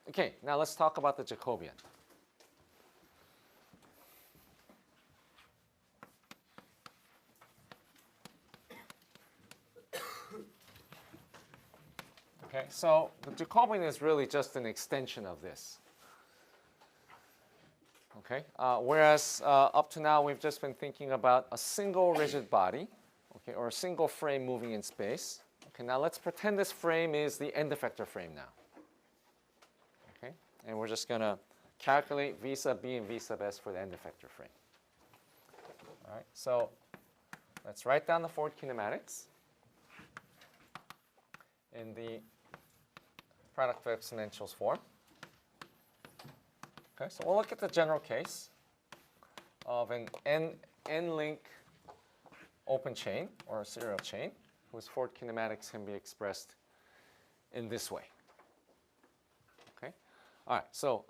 Okay, now let's talk about the Jacobian. Okay, so the Jacobian is really just an extension of this. Okay, whereas up to now we've just been thinking about a single rigid body, okay, or a single frame moving in space. Okay, now let's pretend this frame is the end effector frame now. Okay, and we're just going to calculate V sub B and V sub S for the end effector frame. All right, so let's write down the forward kinematics in the product of exponentials form. Okay, so we'll look at the general case of an n-link open chain or a serial chain whose forward kinematics can be expressed in this way. Okay, all right. So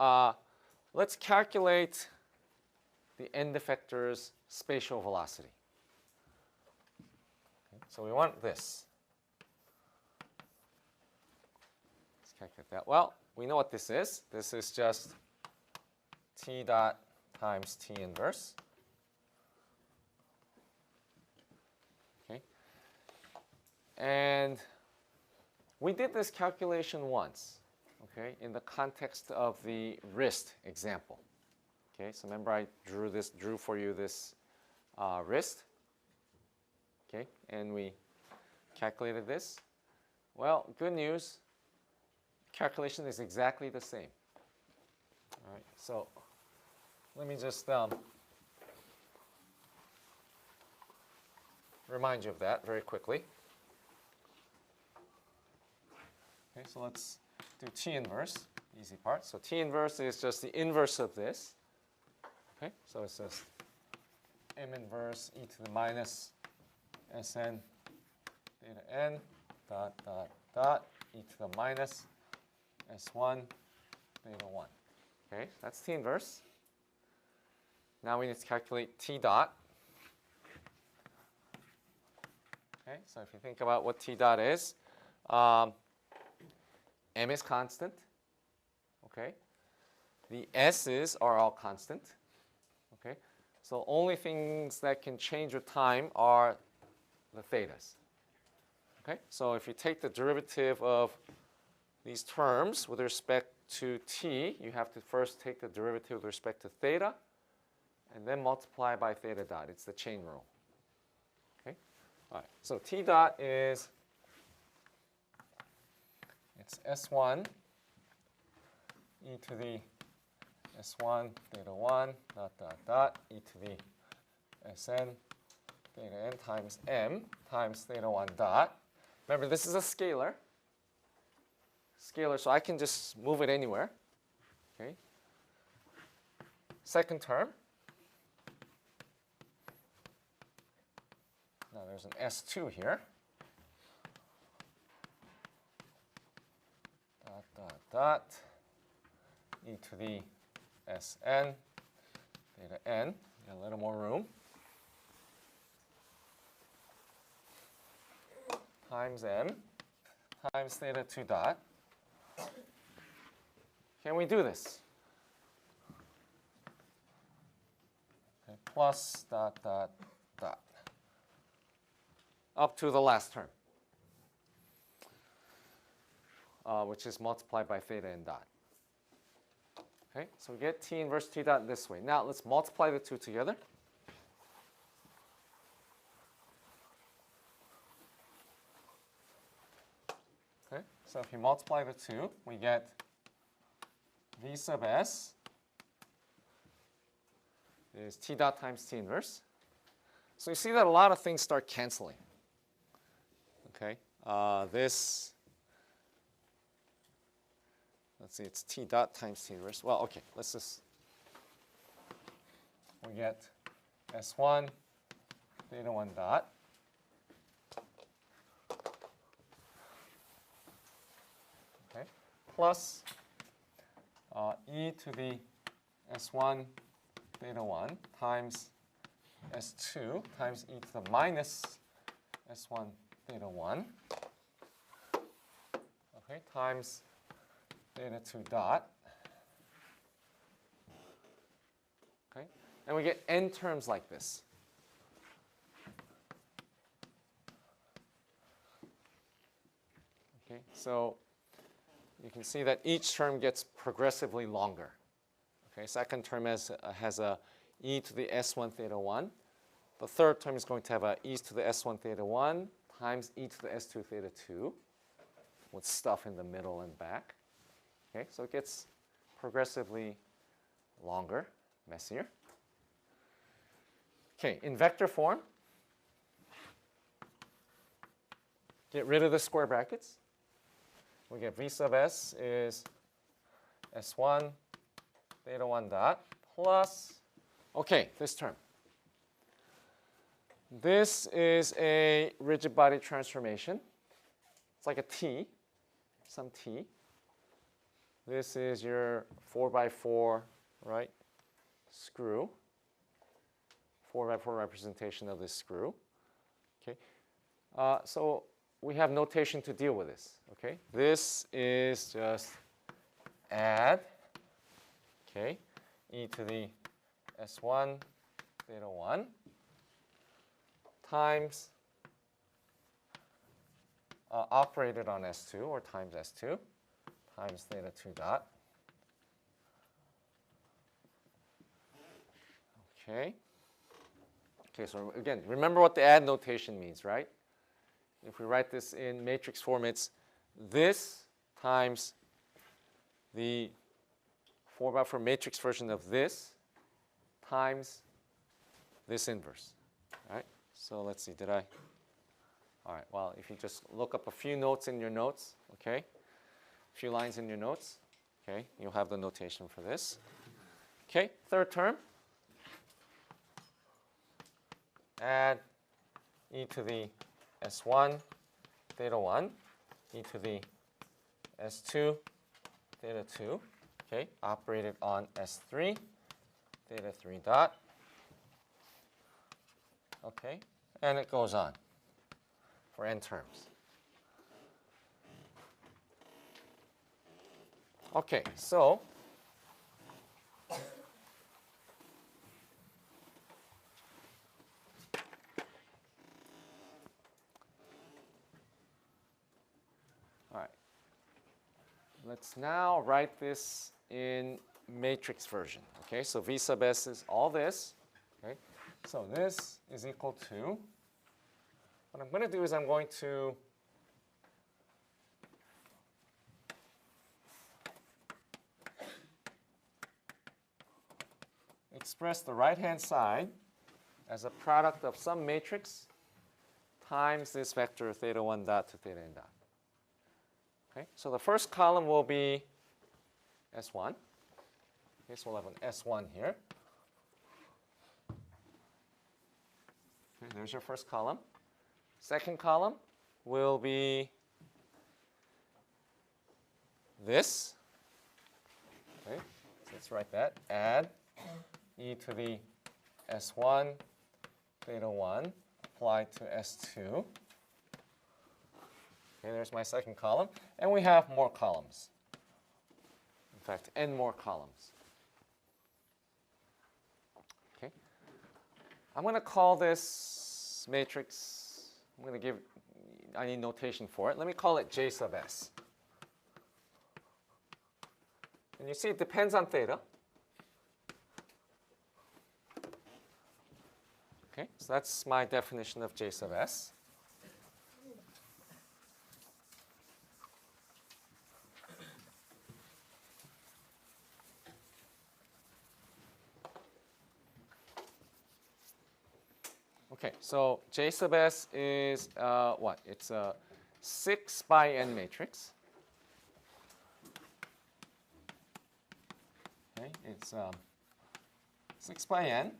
let's calculate the end effector's spatial velocity. Okay, so we want this. Let's calculate that. Well, we know what this is. This is just T dot times T inverse. Okay. And we did this calculation once, okay, in the context of the wrist example. Okay, so remember I drew for you this wrist. Okay, and we calculated this. Well, good news, calculation is exactly the same. All right, so let me just remind you of that very quickly. Okay, so let's do T inverse, easy part. So T inverse is just the inverse of this. Okay, so it's just M inverse e to the minus Sn theta n dot dot dot e to the minus S1 theta 1. Okay, that's T inverse. Now we need to calculate T dot. Okay, so if you think about what T dot is, M is constant. Okay, the S's are all constant. Okay, so only things that can change with time are the thetas. Okay, so if you take the derivative of these terms with respect to t, you have to first take the derivative with respect to theta, and then multiply by theta dot. It's the chain rule. Okay, all right. So T dot is it's S1 e to the S1 theta 1 dot dot dot e to the Sn theta n times m times theta 1 dot. Remember, this is a scalar. Scalar, so I can just move it anywhere. Okay. Second term. Now there's an S2 here. Dot dot dot e to the Sn theta n. Got a little more room. Times m times theta 2 dot. Can we do this? Okay, plus dot dot dot up to the last term, which is multiplied by theta n dot. Okay, so we get T inverse T dot this way. Now let's multiply the two together. Okay, so if you multiply the two, we get V sub S is T dot times T inverse. So you see that a lot of things start canceling. Okay, this, let's see, it's T dot times T inverse. Well, okay, let's just, we get S1 theta 1 dot. Okay, plus e to the S1 theta 1 times S2 times e to the minus S1 theta 1, okay, times theta 2 dot. Okay, and we get n terms like this. Okay, so you can see that each term gets progressively longer. Okay, second term has a e to the s1 theta 1. The third term is going to have a e to the s1 theta 1 times e to the s2 theta 2 with stuff in the middle and back. Okay, so it gets progressively longer, messier. Okay, in vector form, get rid of the square brackets. We get v sub s is s1 theta 1 dot plus, okay, this term. This is a rigid body transformation. It's like a T, some T. This is your 4x4, right, screw. 4x4 representation of this screw. Okay, so we have notation to deal with this. Okay, this is just add, okay, e to the s1 theta 1 times operated on s2 or times s2 times theta 2 dot. Okay. Okay, so again, remember what the add notation means, right? If we write this in matrix form, it's this times the 4x4 matrix version of this times this inverse. All right, so let's see, did I? All right, well, if you just look up a few notes in your notes, okay, a few lines in your notes, okay, you'll have the notation for this. Okay, third term. Add e to the s1 theta 1, e to the s2 theta 2, okay, operated on s3 theta 3 dot, okay, and it goes on for n terms. Okay, so let's now write this in matrix version. Okay, so v sub s is all this. Okay, so this is equal to, what I'm going to do is I'm going to express the right-hand side as a product of some matrix times this vector theta 1 dot to theta n dot. Okay, so the first column will be S1. Okay, so we'll have an S1 here. Okay, there's your first column. Second column will be this. Okay, so let's write that. Add e to the S1 theta 1 applied to S2. Okay, there's my second column. And we have more columns. In fact, n more columns. Okay. I'm going to call this matrix, I'm going to give, I need notation for it. Let me call it J sub S. And you see it depends on theta. Okay, so that's my definition of J sub S. Okay, so J sub S is what? It's a 6 by n matrix. Okay, it's 6 by n.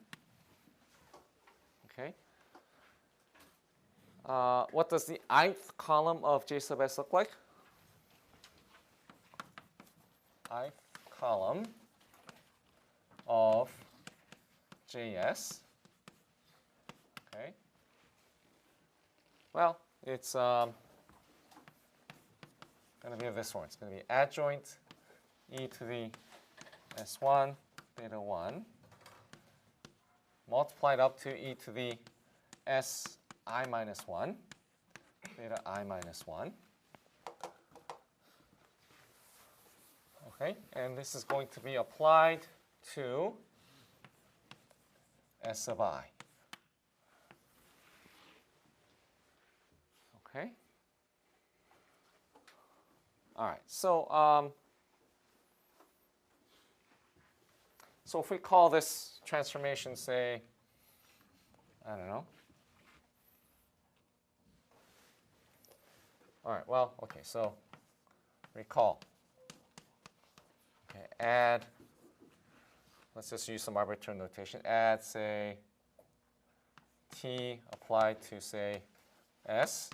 Okay. What does the ith column of J sub S look like? Ith column of JS. Okay. Well, it's going to be this one. It's going to be adjoint e to the s1 theta 1 multiplied up to e to the s I minus 1 theta I minus 1. Okay, and this is going to be applied to s of I. Okay. All right. So so if we call this transformation, say, I don't know. All right. Well, okay. So recall. Okay. Add. Let's just use some arbitrary notation. Add, say, t applied to, say, s.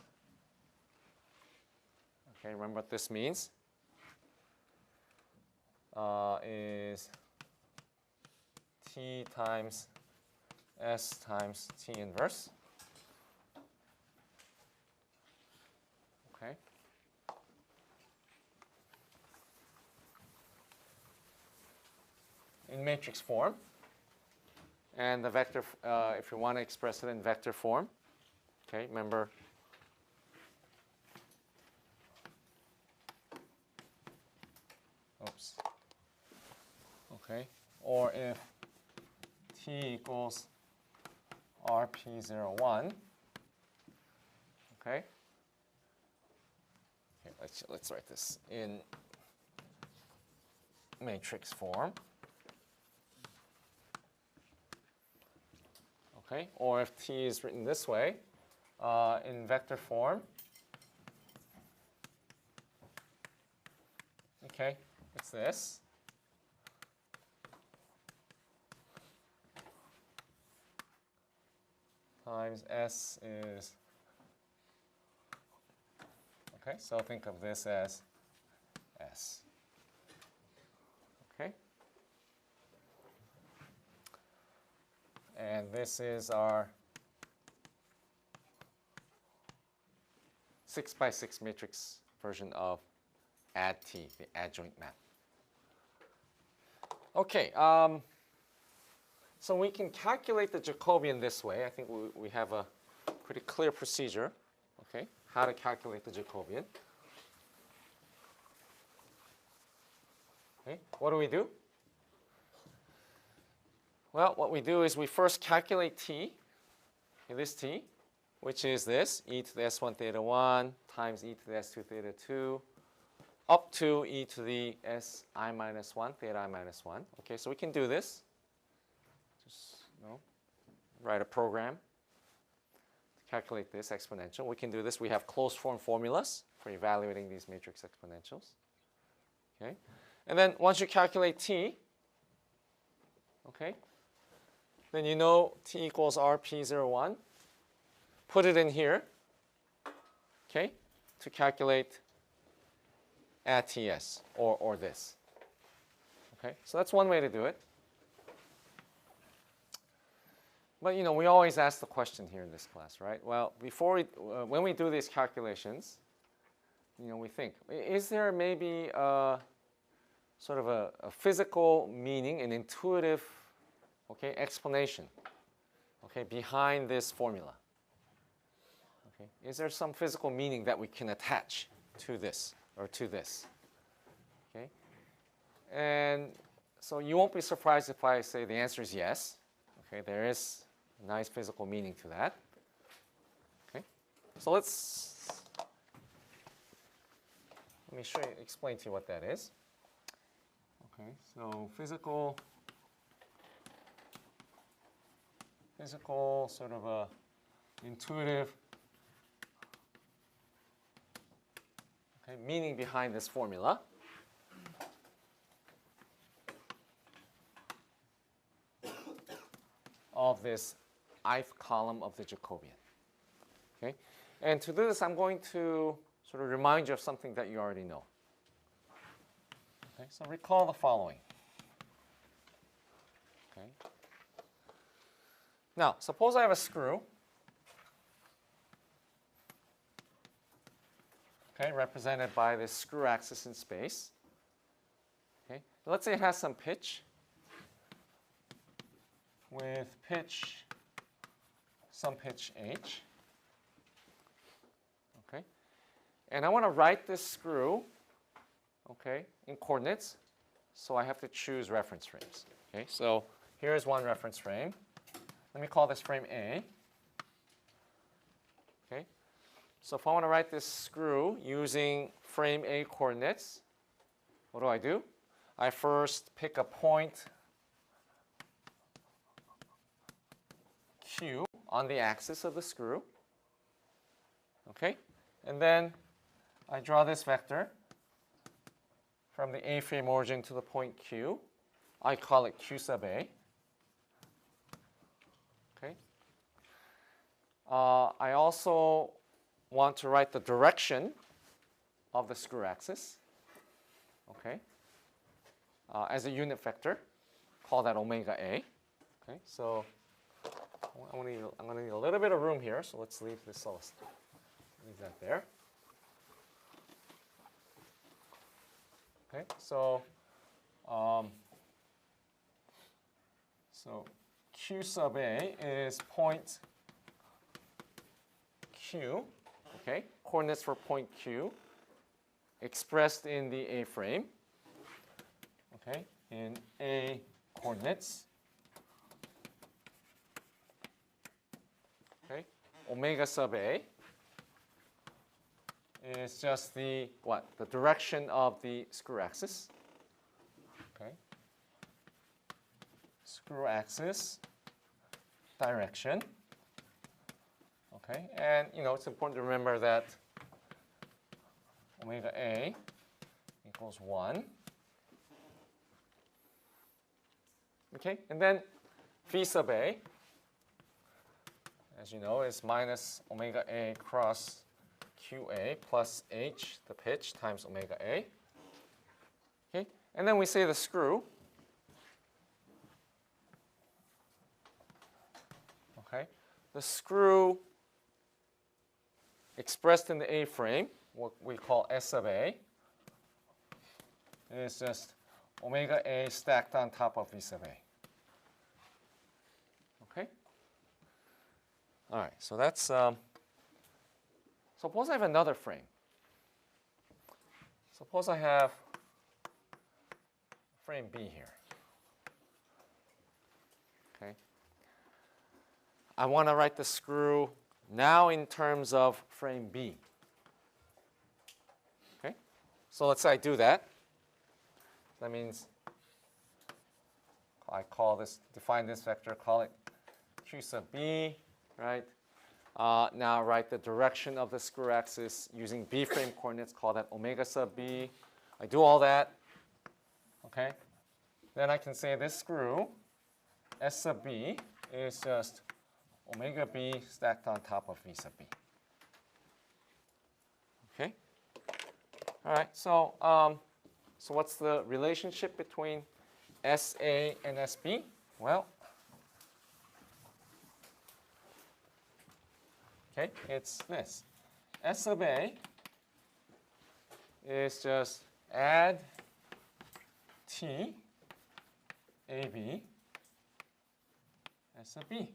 Okay, remember what this means? Is t times s times t inverse. Okay. In matrix form. And the vector, if you want to express it in vector form, okay, remember. Oops. Okay. Or if t equals rp01, okay. Okay, let's write this in matrix form. Okay. Or if t is written this way, in vector form. Okay. It's this. Times s is, okay, so think of this as s. Okay. And this is our 6x6 matrix version of add t, the adjoint map. Okay, so we can calculate the Jacobian this way. I think we have a pretty clear procedure, okay, how to calculate the Jacobian. Okay, what do? Well, what we do is we first calculate t, this t, which is this, e to the s1 theta 1 times e to the s2 theta 2, up to e to the s I minus 1 theta I minus 1. Okay, so we can do this. Just write a program to calculate this exponential. We can do this. We have closed form formulas for evaluating these matrix exponentials. Okay, and then once you calculate t, okay, then you know t equals rp01. Put it in here, okay, to calculate add ts or this. Okay, so that's one way to do it. But we always ask the question here in this class, right? Well, before when we do these calculations, we think, is there maybe sort of a physical meaning, an intuitive, okay, explanation, okay, behind this formula? Okay, is there some physical meaning that we can attach to this or to this? Okay, and so you won't be surprised if I say the answer is yes. Okay, there is a nice physical meaning to that. Okay, so let me explain to you what that is. Okay, so physical sort of a intuitive, okay, meaning behind this formula. Of this ith column of the Jacobian. Okay, and to do this, I'm going to sort of remind you of something that you already know. Okay, so recall the following. Okay. Now, suppose I have a screw, okay, represented by this screw axis in space. Okay, let's say it has some pitch. With pitch, some pitch h. Okay, and I want to write this screw, okay, in coordinates, so I have to choose reference frames. Okay, so here's one reference frame. Let me call this frame A. Okay, so if I want to write this screw using frame A coordinates, what do? I first pick a point Q on the axis of the screw. Okay, and then I draw this vector from the A frame origin to the point Q. I call it Q sub A. Okay. I also want to write the direction of the screw axis. Okay. As a unit vector, call that omega A. Okay, so I'm going to need a little bit of room here, so let's leave this leave that there. Okay, so Q sub A is point Q. Okay, coordinates for point Q expressed in the A frame. Okay, in A coordinates. Okay, omega sub A is just the what? The direction of the screw axis. Okay. Screw axis direction. Okay, and it's important to remember that omega A equals 1. Okay, and then phi sub A, as you know, is minus omega A cross QA plus H, the pitch, times omega A. Okay, and then we say the screw. Okay, the screw expressed in the A frame, what we call S sub A, is just omega A stacked on top of V sub A. Okay? All right, so that's, suppose I have another frame. Suppose I have frame B here. Okay? I want to write the screw now in terms of frame B. Okay? So let's say I do that. That means I define this vector, call it Q sub B, right? Now write the direction of the screw axis using B frame coordinates, call that omega sub B. I do all that, okay? Then I can say this screw, S sub B, is just omega B stacked on top of V sub B. Okay? All right, so what's the relationship between SA and SB? Well, okay, it's this. S sub A is just add T AB S sub B.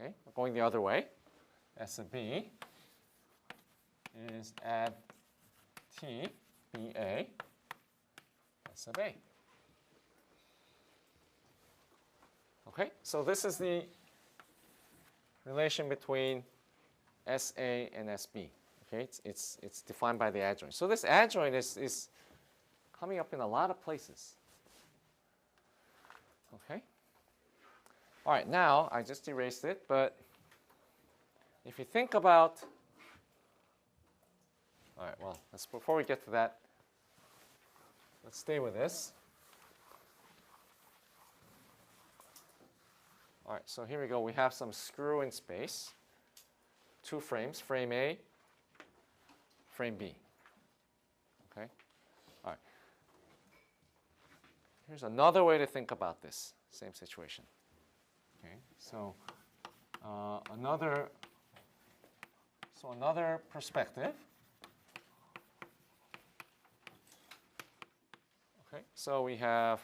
Okay, we're going the other way. S sub B is add T BA S sub A. Okay, so this is the relation between SA and SB. Okay, it's defined by the adjoint. So this adjoint is coming up in a lot of places. Okay. All right, now I just erased it, but if you think about, all right, well, before we get to that, let's stay with this. All right, so here we go. We have some screw in space, 2 frames, frame A, frame B. Okay, all right. Here's another way to think about this same situation. Okay, so another perspective. Okay, so we have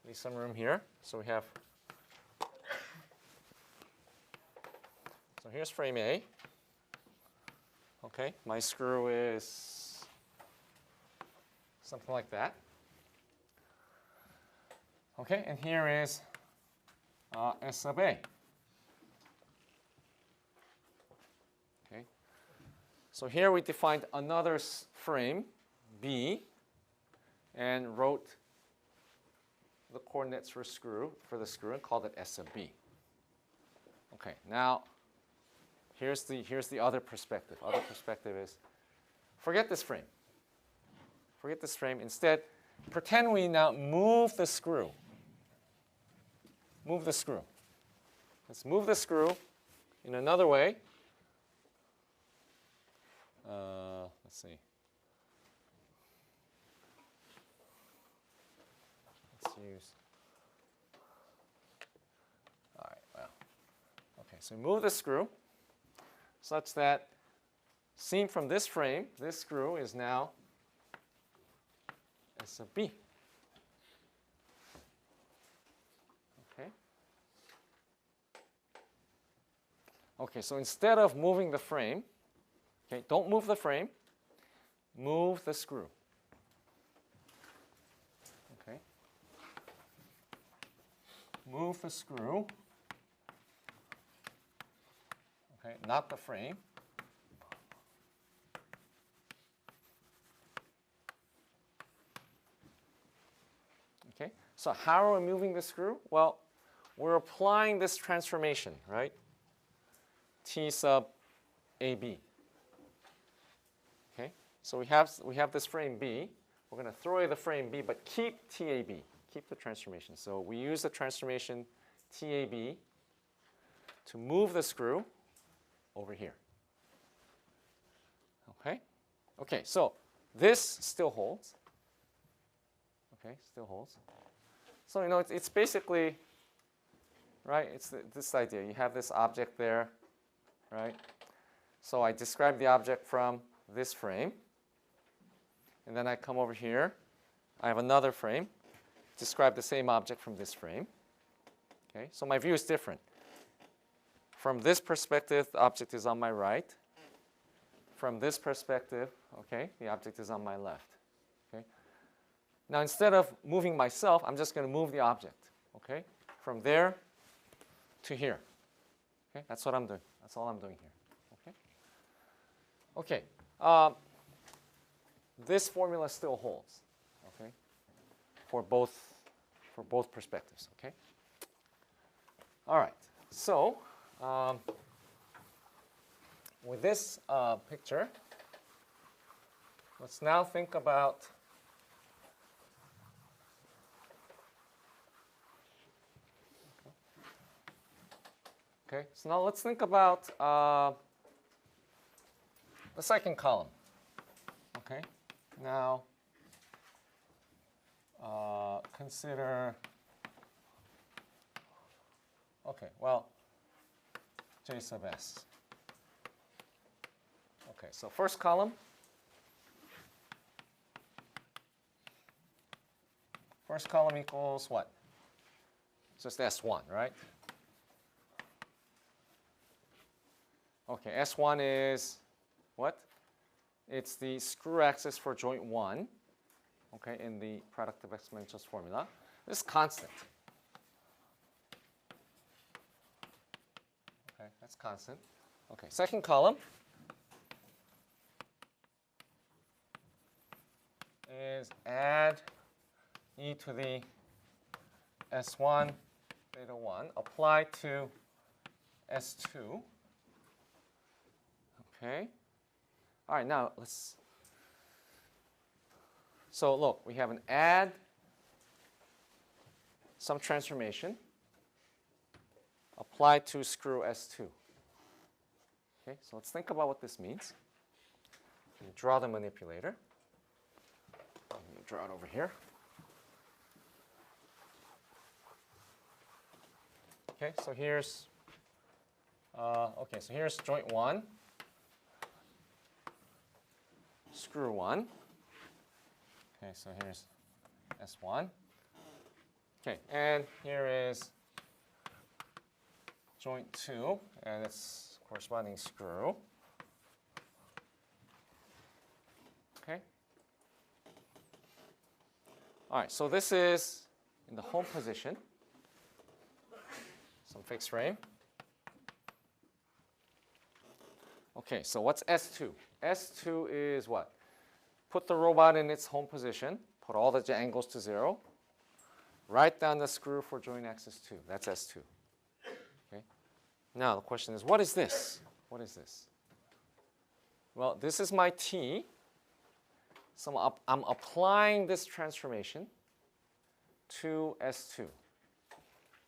at least some room here. So we have, so here's frame A. Okay, my screw is something like that. Okay, and here is S sub A. Okay, so here we defined another frame, B, and wrote the coordinates for the screw and called it S sub B. Okay, now here's the other perspective. Other perspective is forget this frame. Forget this frame. Instead, pretend we now move the screw. Move the screw. Let's move the screw in another way. Let's see. Let's use. All right. Well. Okay. So move the screw such that, seen from this frame, this screw is now S sub B. Okay. Okay, so instead of moving the frame, okay, don't move the frame, move the screw. Okay. Move the screw. Okay, not the frame. Okay, so how are we moving the screw? Well, we're applying this transformation, right? T sub AB. Okay, so we have this frame B. We're going to throw away the frame B, but keep TAB, keep the transformation. So we use the transformation TAB to move the screw over here. Okay, okay, so this still holds. Okay, still holds. So it's basically, right? It's this idea. You have this object there, right? So I describe the object from this frame, and then I come over here. I have another frame. Describe the same object from this frame. Okay, so my view is different. From this perspective, the object is on my right. From this perspective, okay, the object is on my left. Okay. Now instead of moving myself, I'm just going to move the object. Okay, from there to here. Okay, that's what I'm doing. That's all I'm doing here. Okay. Okay. This formula still holds. Okay. For both perspectives. Okay. All right. So. With this picture, let's now think about okay. So now let's think about the second column. Okay. Now consider. Okay. Well. J sub S. Okay, so first column. First column equals what? Just S1, right? Okay, S1 is what? It's the screw axis for joint 1, okay, in the product of exponentials formula. This is constant. Okay, that's constant. Okay, second column is add e to the S1 theta 1 apply to S2. Okay. All right, now let's. So look, we have an add, some transformation, apply to screw S2. Okay, so let's think about what this means. You draw the manipulator. I'm going to draw it over here. Okay, so here's here's joint 1, screw 1. Okay, so here's S1. Okay, and here is joint 2 and its corresponding screw. Okay. All right, so this is in the home position, some fixed frame. Okay, so what's S2? S2 is what? Put the robot in its home position, put all the angles to 0, write down the screw for joint axis 2. That's S2. Okay. Now the question is, what is this? What is this? Well, this is my T. So I'm applying this transformation to S2.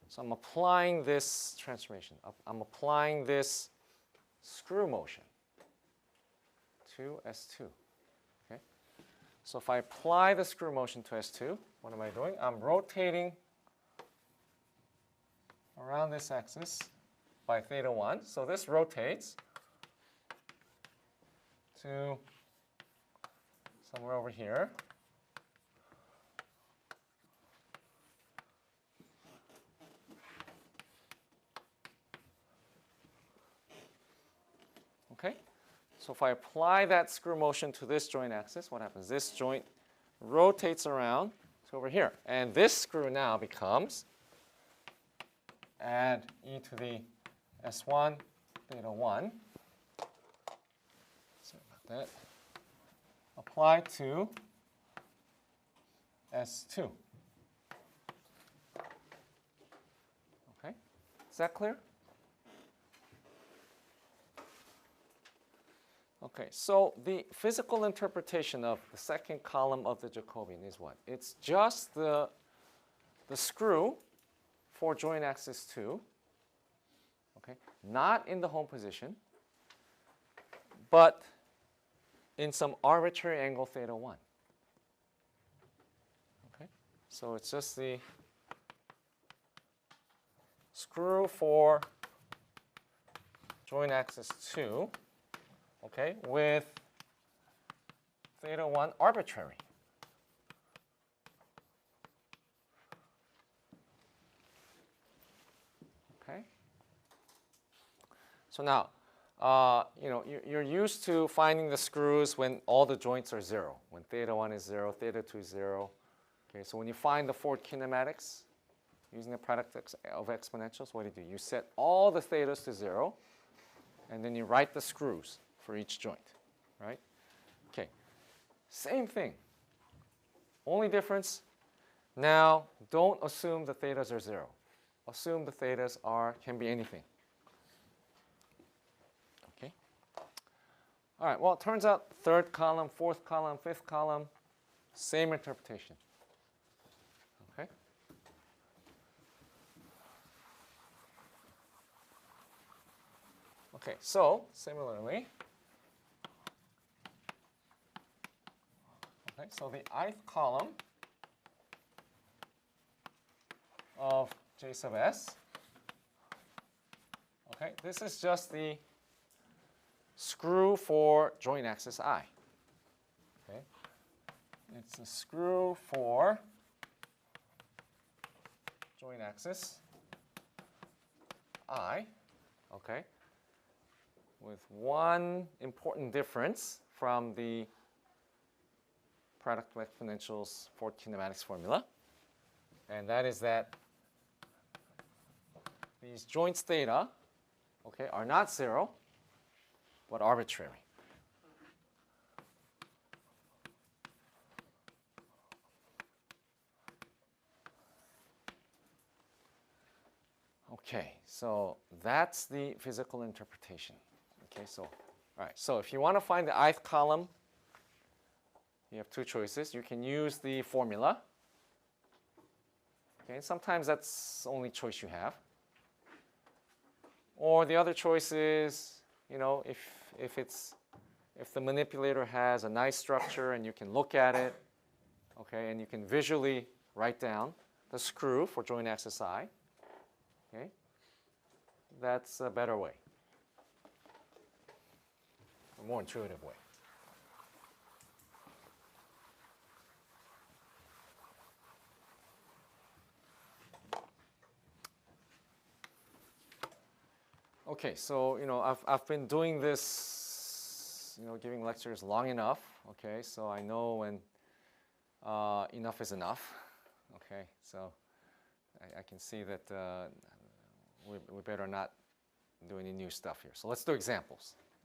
So I'm applying this transformation. I'm applying this screw motion to S2. Okay? So if I apply the screw motion to S2, what am I doing? I'm rotating around this axis by theta 1. So this rotates to somewhere over here. Okay? So if I apply that screw motion to this joint axis, what happens? This joint rotates around to over here. And this screw now becomes add e to the S1 theta 1. Sorry about that. Apply to S2. Okay? Is that clear? Okay, so the physical interpretation of the second column of the Jacobian is what? It's just the screw for joint axis 2, okay? Not in the home position, but in some arbitrary angle theta 1. Okay? So it's just the screw for joint axis 2, okay, with theta 1 arbitrary. Okay? So now, you're used to finding the screws when all the joints are 0. When theta 1 is 0, theta 2 is 0. Okay, so when you find the Ford kinematics using the product of exponentials, what do? You set all the thetas to 0, and then you write the screws for each joint, right? Okay, same thing. Only difference, now don't assume the thetas are 0. Assume the thetas can be anything. Okay. All right, well, it turns out third column, fourth column, fifth column, same interpretation. Okay. Okay, so similarly, okay, so the ith column of J sub S, okay, this is just the screw for joint axis I. Okay, it's a screw for joint axis I, okay, with one important difference from the product of exponentials for kinematics formula, and that is that these joints theta, okay, are not 0, but arbitrary. Okay, so that's the physical interpretation. Okay, so all right, so if you want to find the ith column, you have two choices. You can use the formula. Okay, sometimes that's the only choice you have. Or the other choice is, if the manipulator has a nice structure and you can look at it, okay, and you can visually write down the screw for joint axis I, okay, that's a better way, a more intuitive way. Okay, so I've been doing this, giving lectures long enough. Okay, so I know when enough is enough. Okay, so I can see that we better not do any new stuff here. So let's do examples.